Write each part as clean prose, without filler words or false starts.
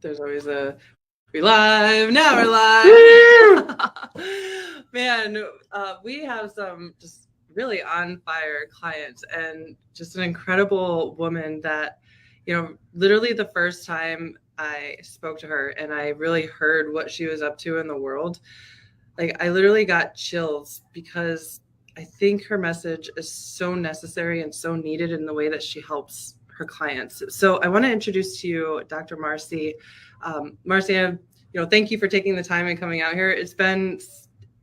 There's always a we live, now we're live. Man, we have some just really on fire clients and just an incredible woman that, literally the first time I spoke to her and I really heard what she was up to in the world, like I literally got chills because I think her message is so necessary and so needed in the way that she helps her clients. So I want to introduce to you Dr. Marcy. Marcy, thank you for taking the time and coming out here. It's been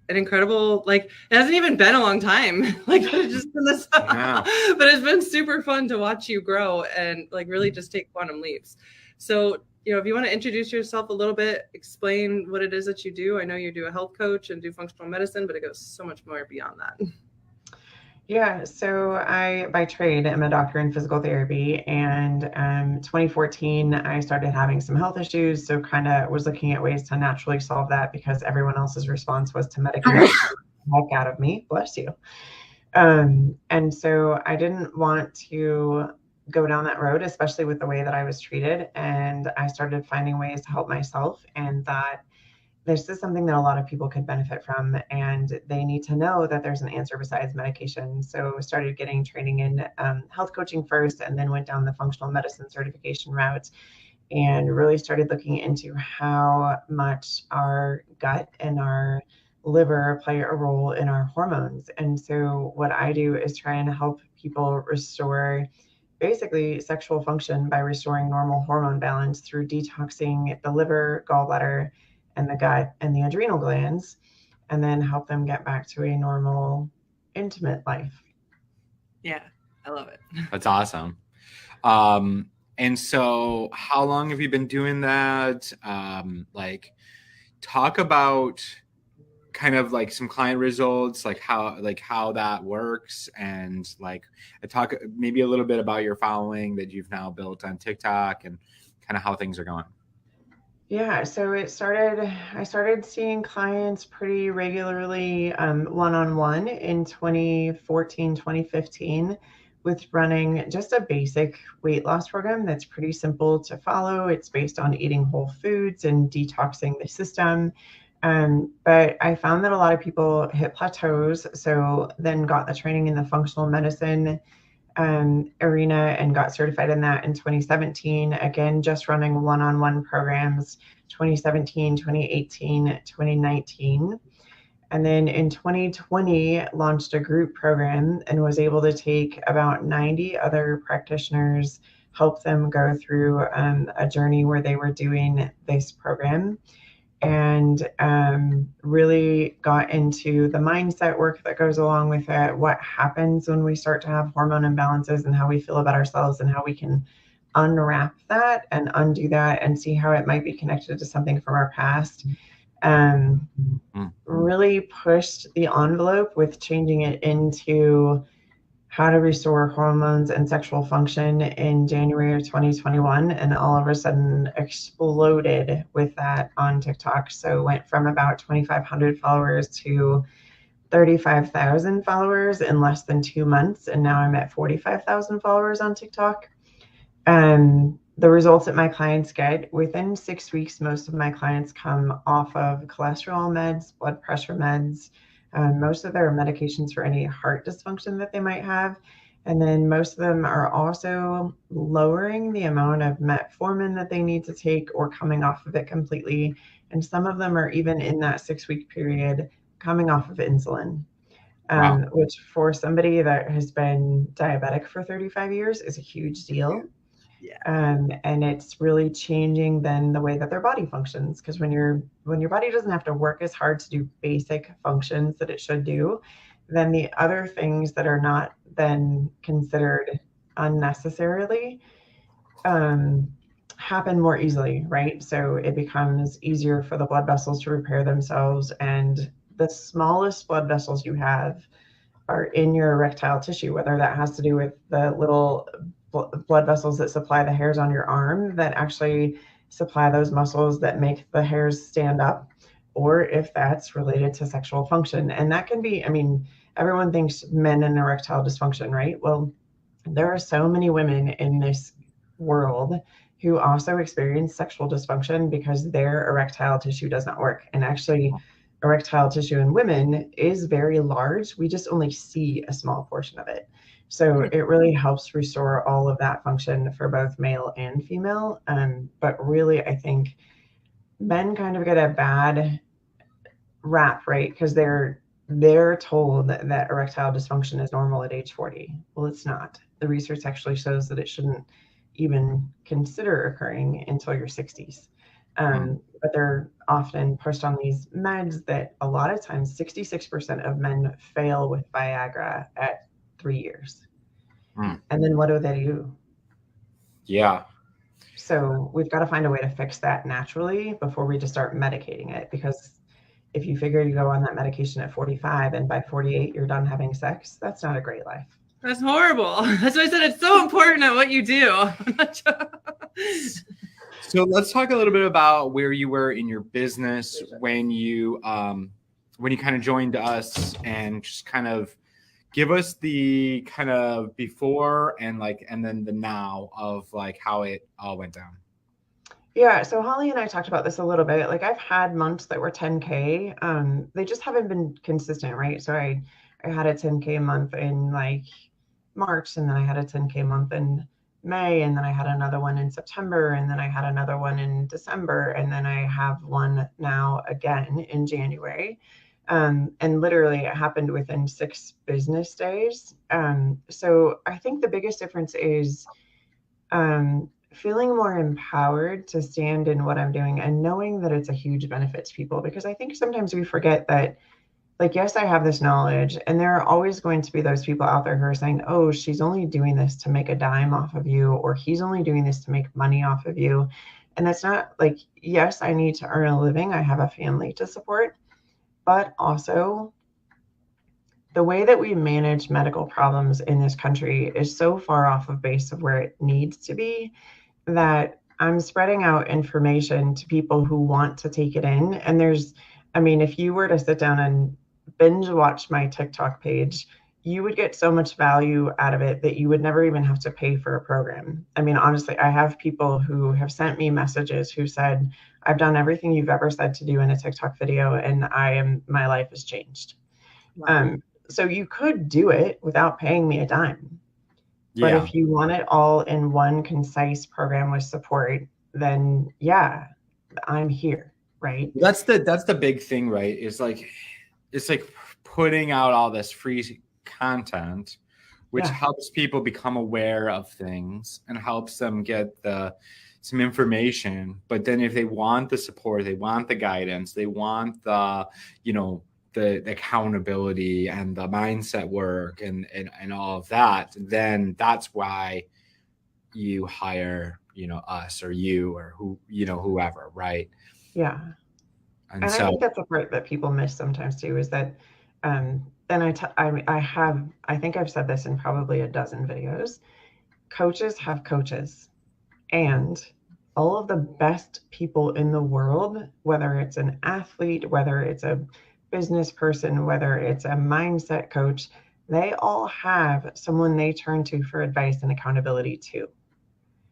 an incredible, it hasn't even been a long time. It's just been this, yeah. But it's been super fun to watch you grow and really just take quantum leaps. So, if you want to introduce yourself a little bit, explain what it is that you do. I know you do a health coach and do functional medicine, but it goes so much more beyond that. Yeah, so I, by trade, am a doctor in physical therapy, and 2014, I started having some health issues, so kind of was looking at ways to naturally solve that because everyone else's response was to medicate the heck out of me. Bless you. And so I didn't want to go down that road, especially with the way that I was treated, and I started finding ways to help myself, and that this is something that a lot of people could benefit from, and they need to know that there's an answer besides medication. So started getting training in health coaching first, and then went down the functional medicine certification route, and really started looking into how much our gut and our liver play a role in our hormones. And so what I do is try and help people restore basically sexual function by restoring normal hormone balance through detoxing the liver, gallbladder, and the gut and the adrenal glands, and then help them get back to a normal, intimate life. Yeah, I love it. That's awesome. And so how long have you been doing that? Talk about kind of some client results, how that works, and talk maybe a little bit about your following that you've now built on TikTok and kind of how things are going. Yeah, so I started seeing clients pretty regularly one-on-one in 2014, 2015 with running just a basic weight loss program that's pretty simple to follow. It's based on eating whole foods and detoxing the system. But I found that a lot of people hit plateaus, so then got the training in the functional medicine arena and got certified in that in 2017. Again, just running one-on-one programs 2017, 2018, 2019. And then in 2020, launched a group program and was able to take about 90 other practitioners, help them go through a journey where they were doing this program, and really got into the mindset work that goes along with it, what happens when we start to have hormone imbalances and how we feel about ourselves and how we can unwrap that and undo that and see how it might be connected to something from our past. Really pushed the envelope with changing it into how to restore hormones and sexual function in January of 2021, and all of a sudden exploded with that on TikTok. So went from about 2,500 followers to 35,000 followers in less than 2 months, and now I'm at 45,000 followers on TikTok. The results that my clients get within 6 weeks, most of my clients come off of cholesterol meds, blood pressure meds, most of their medications for any heart dysfunction that they might have. And then most of them are also lowering the amount of metformin that they need to take or coming off of it completely. And some of them are even in that 6-week period coming off of insulin, wow. Which for somebody that has been diabetic for 35 years is a huge deal. Yeah. And it's really changing then the way that their body functions, because when your body doesn't have to work as hard to do basic functions that it should do, then the other things that are not then considered unnecessarily happen more easily, right? So it becomes easier for the blood vessels to repair themselves, and the smallest blood vessels you have are in your erectile tissue, whether that has to do with the little blood vessels that supply the hairs on your arm that actually supply those muscles that make the hairs stand up, or if that's related to sexual function. And that can be, everyone thinks men and erectile dysfunction, right? Well, there are so many women in this world who also experience sexual dysfunction because their erectile tissue does not work. And actually, erectile tissue in women is very large. We just only see a small portion of it. So it really helps restore all of that function for both male and female. But really, I think men kind of get a bad rap, right? Because they're told that erectile dysfunction is normal at age 40. Well, it's not. The research actually shows that it shouldn't even consider occurring until your 60s. But they're often pushed on these meds that a lot of times 66% of men fail with Viagra at 3 years. And then what do they do? Yeah. So we've got to find a way to fix that naturally before we just start medicating it. Because if you figure you go on that medication at 45 and by 48 you're done having sex, that's not a great life. That's horrible. That's why I said it's so important at what you do. So let's talk a little bit about where you were in your business when you kind of joined us, and just kind of give us the kind of before and then the now of like how it all went down. Yeah, so Holly and I talked about this a little bit. Like I've had months that were 10K. They just haven't been consistent, right? So I had a 10K month in like March, and then I had a 10K month in May, and then I had another one in September, and then I had another one in December, and then I have one now again in January. And literally it happened within 6 business days. So I think the biggest difference is feeling more empowered to stand in what I'm doing and knowing that it's a huge benefit to people. Because I think sometimes we forget that, like, yes, I have this knowledge, and there are always going to be those people out there who are saying, oh, she's only doing this to make a dime off of you, or he's only doing this to make money off of you. And that's not like, yes, I need to earn a living. I have a family to support, but also the way that we manage medical problems in this country is so far off of base of where it needs to be that I'm spreading out information to people who want to take it in. And if you were to sit down and binge watch my TikTok page, you would get so much value out of it that you would never even have to pay for a program. I mean, honestly, I have people who have sent me messages who said, I've done everything you've ever said to do in a TikTok video, and my life has changed. Wow. So you could do it without paying me a dime. Yeah. But if you want it all in one concise program with support, then yeah, I'm here, right? That's the big thing, right? It's like putting out all this free content, which helps people become aware of things and helps them get some information. But then if they want the support, they want the guidance, they want the accountability and the mindset work and all of that, then that's why you hire, us or you or whoever, right? Yeah. And so I think that's the part that people miss sometimes too, is that then I think I've said this in probably a dozen videos. Coaches have coaches, and all of the best people in the world, whether it's an athlete, whether it's a business person, whether it's a mindset coach, they all have someone they turn to for advice and accountability too.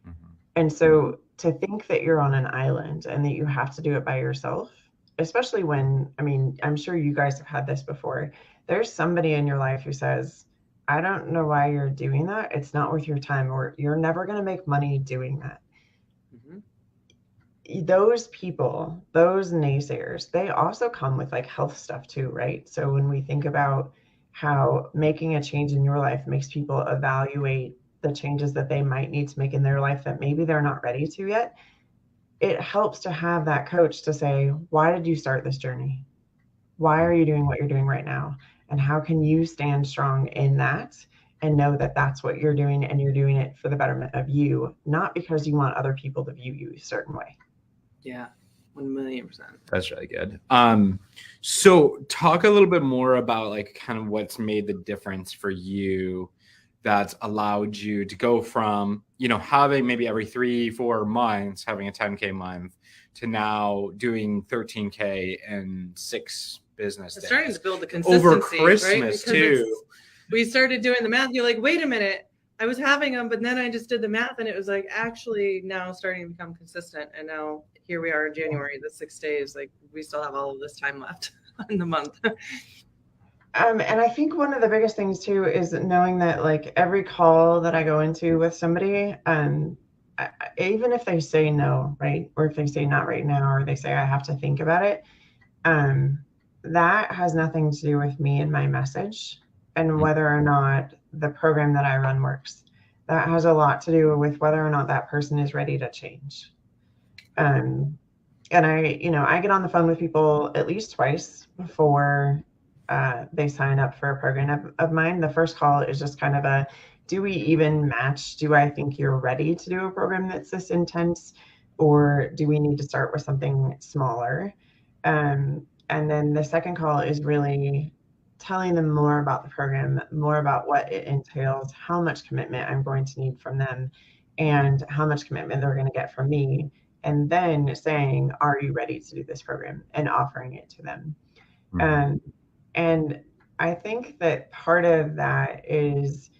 Mm-hmm. And so to think that you're on an island and that you have to do it by yourself, especially when, I'm sure you guys have had this before. There's somebody in your life who says, I don't know why you're doing that. It's not worth your time, or you're never going to make money doing that. Mm-hmm. Those people, those naysayers, they also come with like health stuff too, right? So when we think about how making a change in your life makes people evaluate the changes that they might need to make in their life that maybe they're not ready to yet, it helps to have that coach to say, why did you start this journey? Why are you doing what you're doing right now? And how can you stand strong in that and know that that's what you're doing, and you're doing it for the betterment of you, not because you want other people to view you a certain way. Yeah, 1,000,000%. That's really good. So talk a little bit more about like kind of what's made the difference for you that's allowed you to go from, having maybe every 3-4 months, having a 10K month, to now doing 13K in 6 business days. Starting to build the consistency over Christmas, right? Because too. We started doing the math. You're like, wait a minute, I was having them, but then I just did the math and it was like actually now starting to become consistent. And now here we are in January, the 6 days, like we still have all of this time left in the month. And I think one of the biggest things too is knowing that like every call that I go into with somebody, even if they say no, right, or if they say not right now, or they say I have to think about it, that has nothing to do with me and my message and whether or not the program that I run works. That has a lot to do with whether or not that person is ready to change. And I get on the phone with people at least twice before they sign up for a program of mine. The first call is just kind of a, do we even match? Do I think you're ready to do a program that's this intense? Or do we need to start with something smaller? And then the second call is really telling them more about the program, more about what it entails, how much commitment I'm going to need from them, and how much commitment they're going to get from me. And then saying, are you ready to do this program, and offering it to them. And I think that part of that is,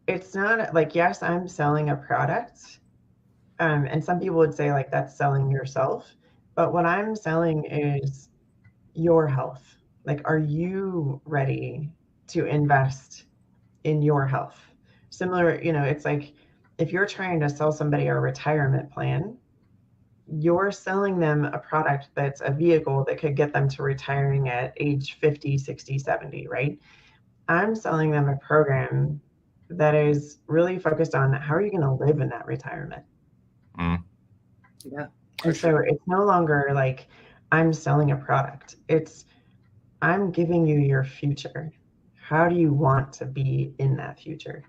it's not like, yes, I'm selling a product. And some people would say like that's selling yourself. But what I'm selling is your health. Like, are you ready to invest in your health? Similar, it's like if you're trying to sell somebody a retirement plan, you're selling them a product that's a vehicle that could get them to retiring at age 50, 60, 70, right? I'm selling them a program that is really focused on how are you going to live in that retirement? Yeah. And so it's no longer like I'm selling a product. It's I'm giving you your future. How do you want to be in that future?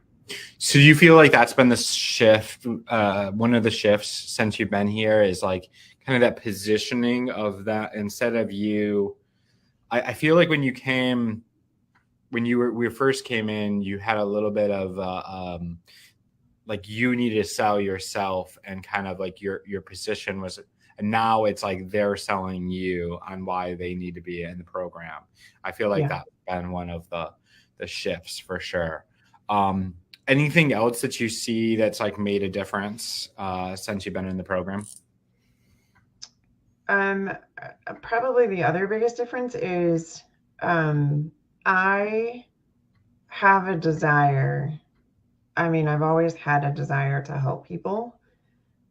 So do you feel like that's been the shift? One of the shifts since you've been here is like kind of that positioning of that, instead of you. I feel like when we first came in, you had a little bit of like you needed to sell yourself, and kind of like your position was, and now it's like they're selling you on why they need to be in the program. I feel like that's been one of the shifts for sure. Anything else that you see that's like made a difference since you've been in the program? Probably the other biggest difference is I have a desire. I mean, I've always had a desire to help people,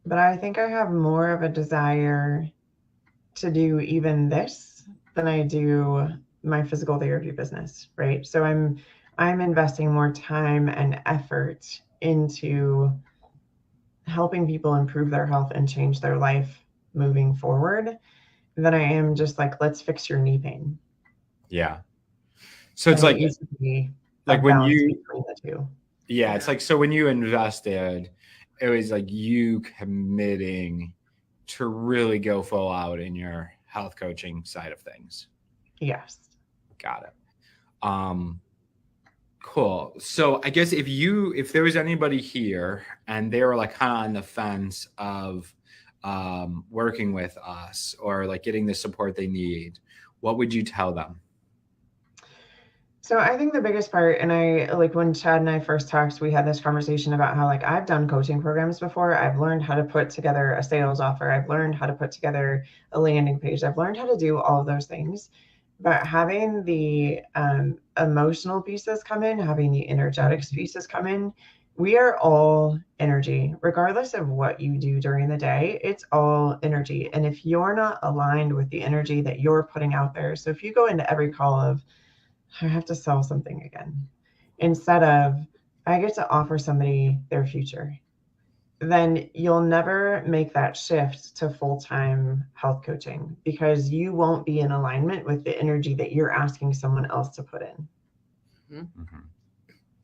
but I think I have more of a desire to do even this than I do my physical therapy business, right? So I'm investing more time and effort into helping people improve their health and change their life moving forward than I am just like, let's fix your knee pain. Yeah. So it's like when you, yeah, it's like, so when you invested, it was like you committing to really go full out in your health coaching side of things. Yes. Got it. Cool. So I guess if there was anybody here and they were like kind of on the fence of working with us or like getting the support they need, what would you tell them? So I think the biggest part, and I like when Chad and I first talked, we had this conversation about how like I've done coaching programs before. I've learned how to put together a sales offer. I've learned how to put together a landing page. I've learned how to do all of those things. But having the emotional pieces come in, having the energetics pieces come in, we are all energy, regardless of what you do during the day. It's all energy. And if you're not aligned with the energy that you're putting out there, so if you go into every call of, I have to sell something again, instead of I get to offer somebody their future, then you'll never make that shift to full-time health coaching because you won't be in alignment with the energy that you're asking someone else to put in. Mm-hmm.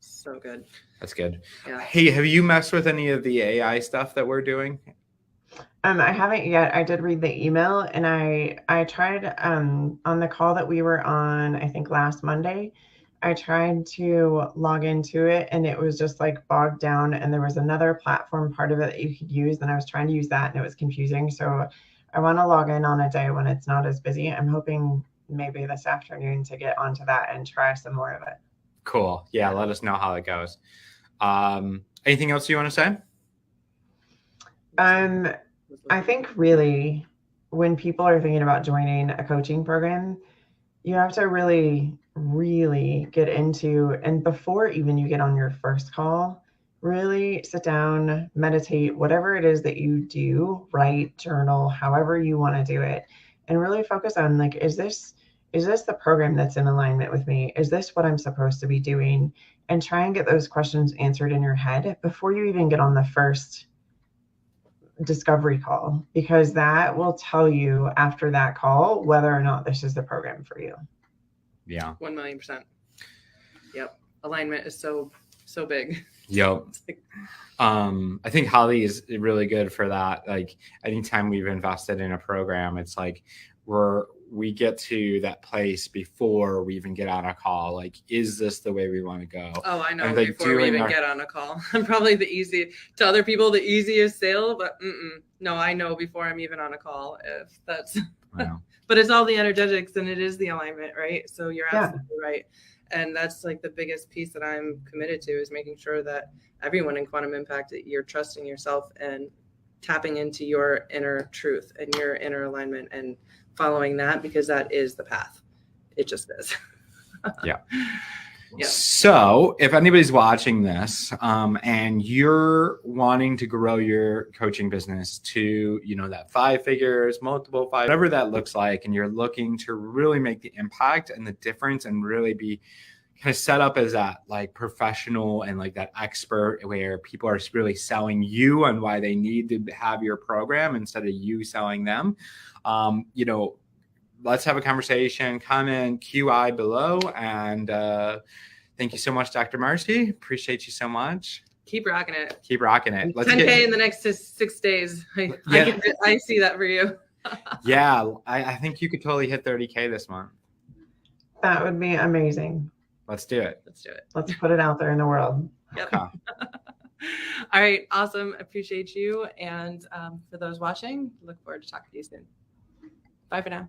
So good. That's good. Yeah. Hey, have you messed with any of the AI stuff that we're doing? I haven't yet. I did read the email, and I tried on the call that we were on, I think last Monday, I tried to log into it and it was just like bogged down, and there was another platform part of it that you could use, and I was trying to use that and it was confusing. So I want to log in on a day when it's not as busy. I'm hoping maybe this afternoon to get onto that and try some more of it. Cool. Yeah, let us know how it goes. Anything else you want to say? I think really when people are thinking about joining a coaching program, you have to really, really get into, and before even you get on your first call, really sit down, meditate, whatever it is that you do, write, journal, however you want to do it, and really focus on like, is this the program that's in alignment with me? Is this what I'm supposed to be doing? And try and get those questions answered in your head before you even get on the first discovery call, because that will tell you after that call whether or not this is the program for you. Yeah. 1,000,000%. Yep. Alignment is so big. Yep. I think Holly is really good for that. Like anytime we've invested in a program, it's like we get to that place before we even get on a call. Like, is this the way we want to go? Oh, I know. And, like, Before we even doing get on a call, I'm probably to other people the easiest sale, but no, I know before I'm even on a call if that's. Wow. But it's all the energetics and it is the alignment, right? So you're Yeah. absolutely right. And that's like the biggest piece that I'm committed to is making sure that everyone in Quantum Impact, that you're trusting yourself and tapping into your inner truth and your inner alignment and following that, because that is the path. It just is. Yeah. Yeah. So if anybody's watching this and you're wanting to grow your coaching business to, that 5 figures, multiple 5, whatever that looks like, and you're looking to really make the impact and the difference and really be kind of set up as that like professional and like that expert where people are really selling you on why they need to have your program instead of you selling them, let's have a conversation. Comment QI below. And thank you so much, Dr. Marcy. Appreciate you so much. Keep rocking it. Keep rocking it. Let's 10K in the next 6 days. I see that for you. Yeah, I think you could totally hit 30K this month. That would be amazing. Let's do it. Let's put it out there in the world. Yep. Okay. All right. Awesome. Appreciate you. And for those watching, look forward to talking to you soon. Bye for now.